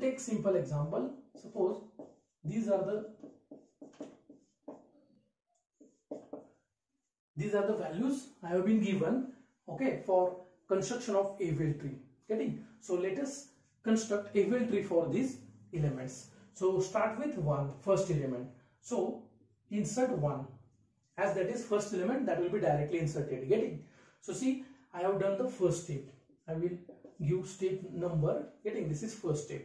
take simple example. Suppose these are the values I have been given, okay, for construction of a wheel tree. Getting? So let us construct a wheel tree for these elements. So start with first element. So insert 1, as that is first element, that will be directly inserted. Getting? So see, I have done the first step. I will give step number. Getting? This is first step.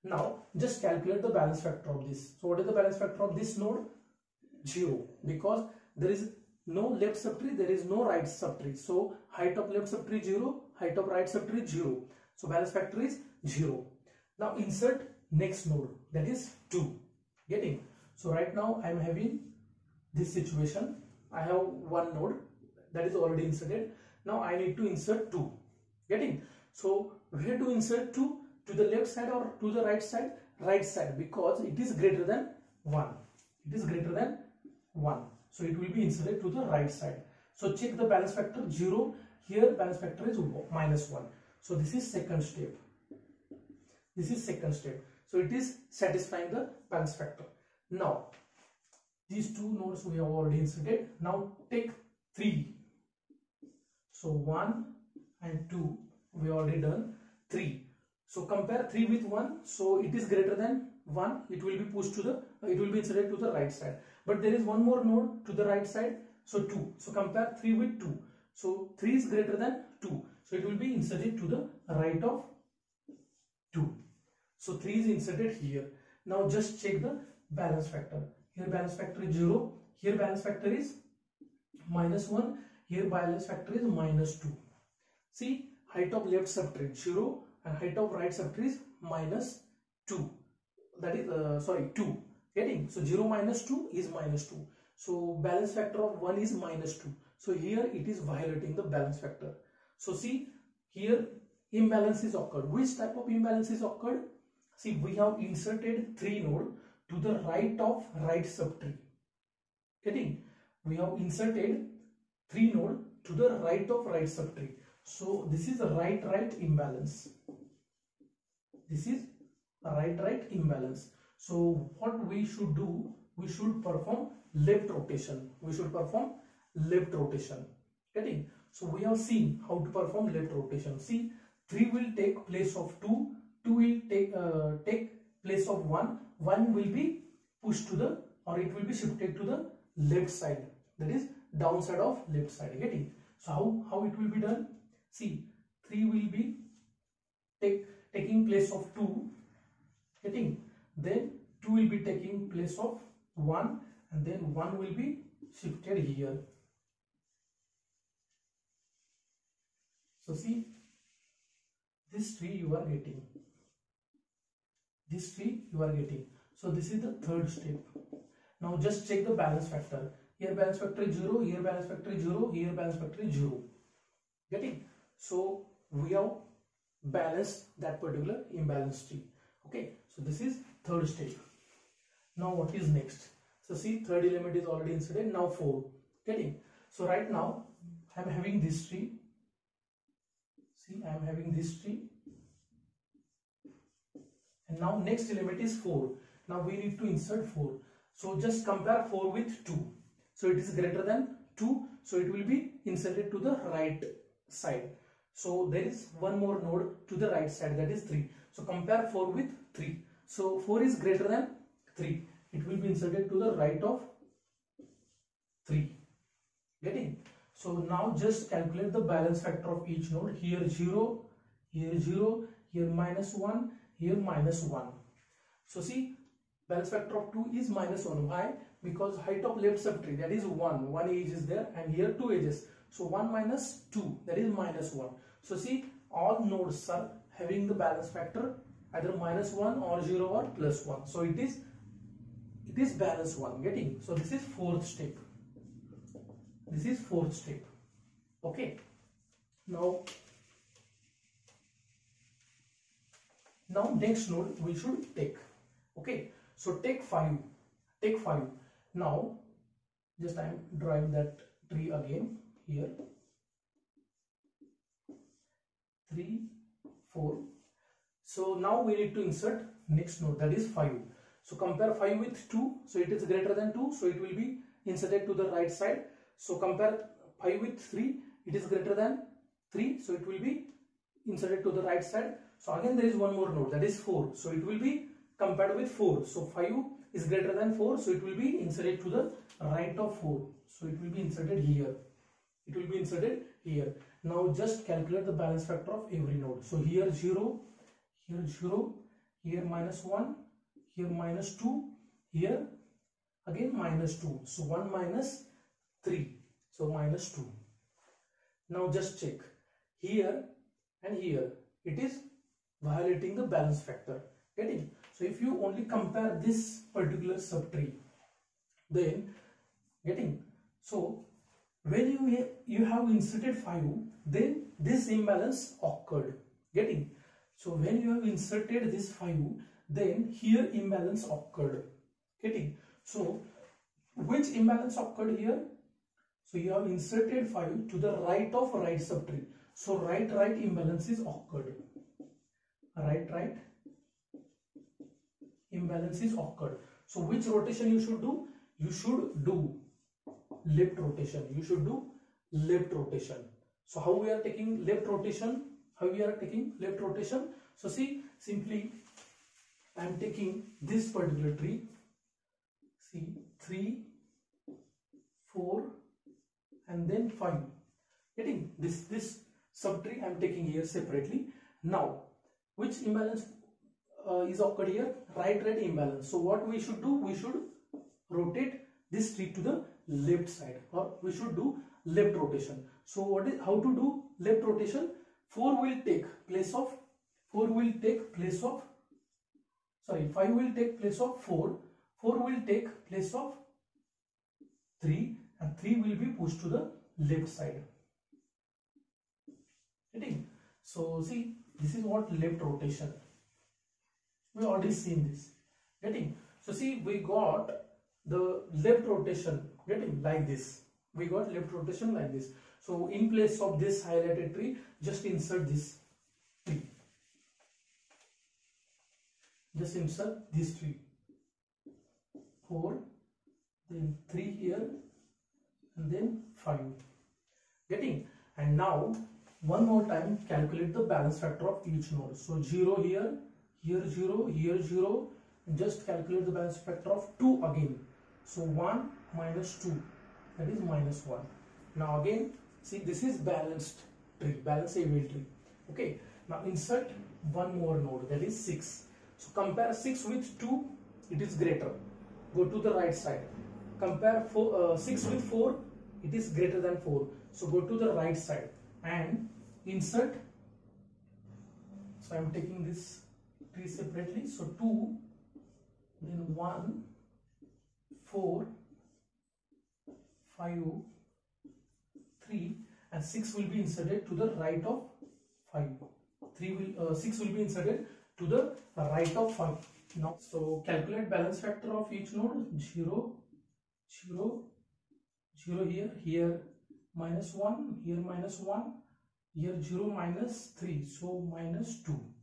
Now just calculate the balance factor of this. So what is the balance factor of this node? 0, because there is no left subtree, there is no right subtree. So height of left subtree 0, height of right subtree 0. So balance factor is 0. Now insert next node, that is 2. Getting? So right now I am having this situation. I have one node that is already inserted. Now I need to insert 2. Getting? So where to insert 2? To the left side or to the right side? Right side, because it is greater than 1. It is greater than 1. So it will be inserted to the right side. So check the balance factor 0. Here balance factor is -1. So this is second step. This is second step. So it is satisfying the balance factor. Now these two nodes we have already inserted. Now take 3. So 1 and 2 we already done. 3. So compare 3 with 1. So it is greater than 1. It will be pushed to the, it will be inserted to the right side. But there is one more node to the right side. So 2. So compare 3 with 2. So 3 is greater than 2. So it will be inserted to the right of 2. So 3 is inserted here. Now just check the balance factor. Here balance factor is 0. Here balance factor is -1. Here balance factor is -2. See, height of left subtree 0 and height of right subtree is -2. That is 2. Getting? So 0 minus 2 is -2. So balance factor of 1 is -2. So here it is violating the balance factor. So see, here imbalance is occurred. Which type of imbalance is occurred? See, we have inserted 3 node to the right of right subtree. Getting? We have inserted 3 node to the right of right subtree. So this is a right imbalance. This is a right imbalance. So what we should do? We should perform left rotation. We should perform left rotation. Getting? So we have seen how to perform left rotation. See, 3 will take place of 2. 2 will take place of 1. 1 will be pushed to the, or it will be shifted to the left side. That is downside of left side. Getting? So how it will be done? See, 3 will be taking place of 2. Getting? Then 2 will be taking place of 1, and then 1 will be shifted here. So see, this tree you are getting. This tree you are getting. So this is the third step. Now just check the balance factor. Here balance factor is 0, here balance factor is 0, here balance factor is 0. Getting? So we have balanced that particular imbalance tree. Okay, so this is third step. Now what is next? So see, third element is already inserted. Now 4. Getting? So right now I am having this tree. See, I am having this tree. And now next element is 4. Now we need to insert 4. So just compare 4 with 2. So it is greater than 2. So it will be inserted to the right side. So there is one more node to the right side, that is 3. So compare 4 with 3. So 4 is greater than 3. It will be inserted to the right of 3. Getting? So now just calculate the balance factor of each node. Here 0, here 0, here -1, here -1. So see, balance factor of 2 is -1. Why? Because height of left subtree, that is 1. 1 edge is there, and here 2 edges. So 1 minus 2, that is -1. So see, all nodes are having the balance factor either -1 or 0 or +1. So it is balance 1. Getting? So this is fourth step. This is fourth step. Okay. Now next node we should take. Okay. So take 5. Take 5. Now just I am drawing that tree again here. 3, 4. So now we need to insert next node, that is 5. So compare 5 with 2, so it is greater than 2, so it will be inserted to the right side. So compare 5 with 3, it is greater than 3, so it will be inserted to the right side. So again there is one more node, that is 4, so it will be compared with 4. So 5 is greater than 4, so it will be inserted to the right of 4. So it will be inserted here. It will be inserted here. Now just calculate the balance factor of every node. So here 0, here 0, here -1, here -2, here again -2. So 1 minus 3, so -2. Now just check here and here, it is violating the balance factor. Getting? So if you only compare this particular subtree, then getting, so when you have inserted 5, then this imbalance occurred. Getting? So when you have inserted this 5, then here imbalance occurred. Getting? So which imbalance occurred here? So you have inserted 5 to the right of right subtree. So right imbalance is occurred. Right imbalance is occurred. So which rotation you should do? You should do left rotation. You should do left rotation. So how we are taking left rotation? How we are taking left rotation? So see, simply I am taking this particular tree. See, 3, 4 and then 5. Getting? This subtree I am taking here separately. Now which imbalance is occurred here? Right imbalance. So what we should do? We should rotate this tree to the left side, or we should do left rotation. So what is, how to do left rotation? 5 will take place of 4, 4 will take place of 4, 4 will take place of 3, and 3 will be pushed to the left side. Getting? So see, this is what left rotation. We already seen this. Getting? So see, we got the left rotation. Getting? Like this. We got left rotation like this. So in place of this highlighted tree, just insert this tree. Just insert this tree. 4, then 3 here, and then 5. Getting? And now one more time calculate the balance factor of each node. So 0 here, here 0, here 0, and just calculate the balance factor of 2 again. So 1 minus 2, that is -1. Now again, see, this is balanced tree, balanced AVL tree. Okay, now insert one more node, that is 6. So compare 6 with 2, it is greater. Go to the right side. Compare 6 with 4, it is greater than 4. So go to the right side and insert. So I am taking this tree separately. So 2, then 1, 4, 5, 3, and 6 will be inserted to the right of 5. 6 will be inserted to the right of 5. Now, so calculate balance factor of each node. 0, 0, 0 here, here -1, here -1, here 0 -3, so -2.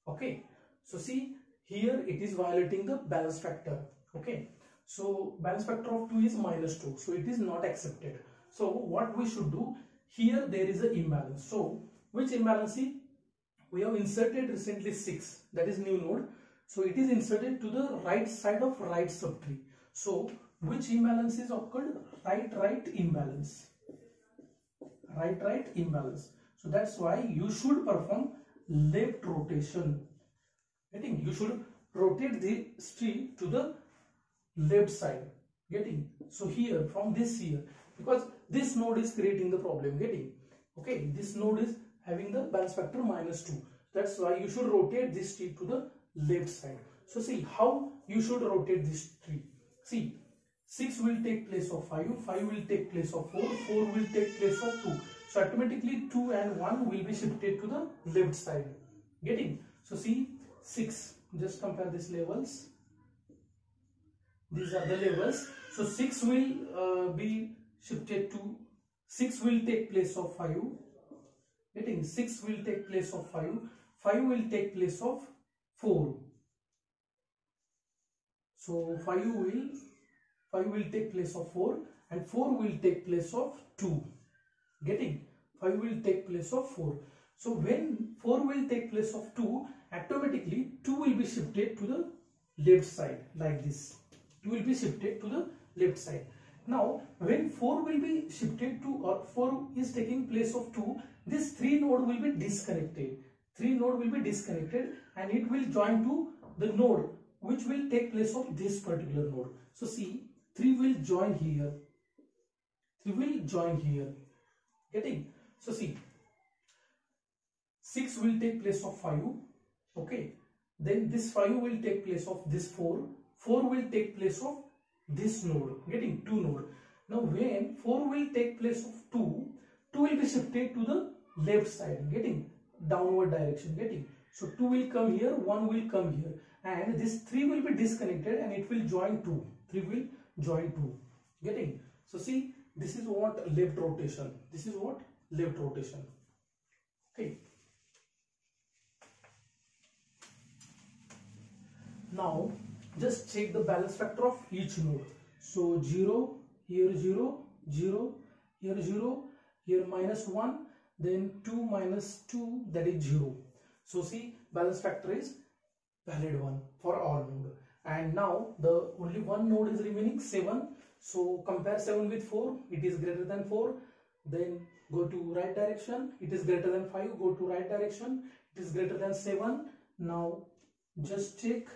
Okay, so see, here it is violating the balance factor. Okay, so balance factor of 2 is -2, so it is not accepted. So what we should do, here there is an imbalance. So which imbalance? We have inserted recently 6, that is new node. So it is inserted to the right side of right subtree. So which imbalance is occurred? Right imbalance. Right imbalance. So that's why you should perform left rotation. Getting? You should rotate this tree to the left side. Getting? So here, from this here, because this node is creating the problem. Getting? Okay, this node is having the balance factor -2. That's why you should rotate this tree to the left side. So see how you should rotate this tree. See, 6 will take place of 5, 5 will take place of 4, 4 will take place of 2. So automatically 2 and 1 will be shifted to the left side. Getting? So see, 6, just compare these levels. These are the levels. So 6 will be shifted to, 6 will take place of 5. Getting? 6 will take place of 5, 5 will take place of 4. So 5 will take place of 4 and 4 will take place of 2. Getting? 5 will take place of 4. So when 4 will take place of 2, automatically 2 will be shifted to the left side like this. 2 will be shifted to the left side. Now when 4 will be shifted to, or 4 is taking place of 2, this 3 node will be disconnected. 3 node will be disconnected and it will join to the node which will take place of this particular node. So see, 3 will join here. 3 will join here. Getting? So see, 6 will take place of 5. Okay. Then this 5 will take place of this 4. 4 will take place of this node. Getting? 2 node. Now when 4 will take place of 2, 2 will be shifted to the left side. Getting? Downward direction. Getting? So 2 will come here, 1 will come here. And this 3 will be disconnected and it will join 2. 3 will join 2. Getting? So see, this is what left rotation. This is what left rotation. Okay. Now just check the balance factor of each node. So 0, here 0, 0, here 0, here -1, then 2 minus 2, that is 0. So see, balance factor is valid one for all node. And now the only one node is remaining, 7. So compare 7 with 4, it is greater than 4. Then go to right direction, it is greater than 5. Go to right direction, it is greater than 7. Now just check,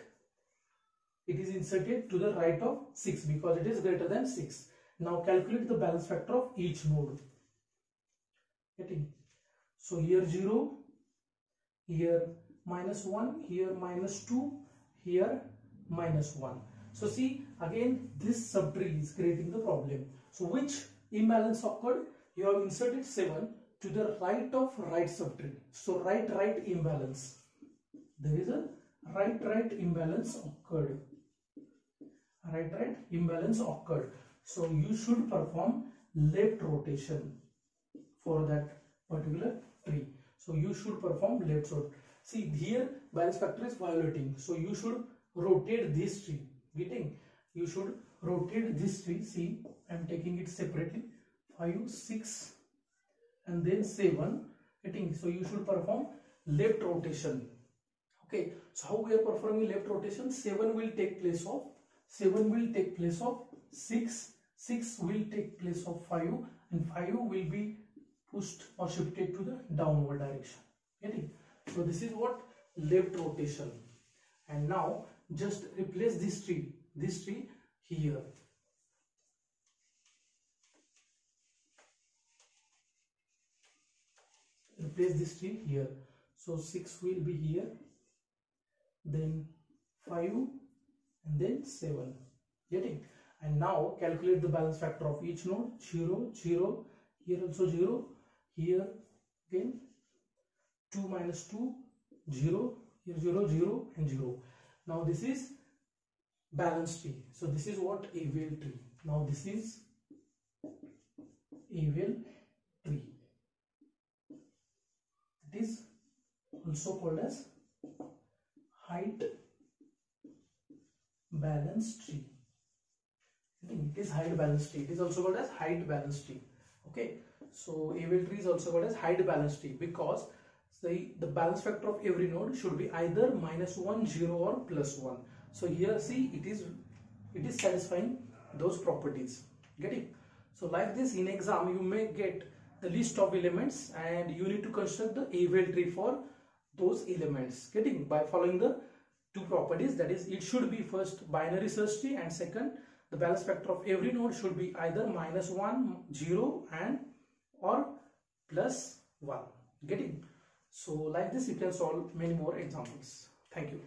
it is inserted to the right of 6 because it is greater than 6. Now calculate the balance factor of each node. Getting? So here 0, here -1, here -2, here -1. So see, again this subtree is creating the problem. So which imbalance occurred? You have inserted 7 to the right of right subtree. So right imbalance. There is a right imbalance occurred. Right imbalance occurred. So you should perform left rotation for that particular tree. So you should perform left rotation. See, here balance factor is violating. So you should rotate this tree. Getting? You should rotate this tree. See, I am taking it separately. 5, 6 and then 7. Getting? So you should perform left rotation. Okay. So how we are performing left rotation? 7 will take place of 6. 6 will take place of 5 and 5 will be pushed or shifted to the downward direction. Getting? So this is what left rotation. And now just replace this tree here. Replace this tree here. So 6 will be here, then 5 and then 7. Getting? And now calculate the balance factor of each node. 0, 0, here also 0, here again 2 minus 2, 0, here 0, 0 and 0. Now this is balance tree. So this is what Abel tree. Now this is Abel tree. It is also called as height balance tree. It is height balance tree. It is also called as height balance tree. Okay. So Abel tree is also called as height balance tree because the balance factor of every node should be either -1, 0 or +1. So here see, it is satisfying those properties. Getting? So like this in exam you may get the list of elements and you need to construct the Abel tree for those elements. Getting? By following the two properties, that is, it should be first binary search tree and second the balance factor of every node should be either -1, 0 and or +1. Getting? So like this you can solve many more examples. Thank you.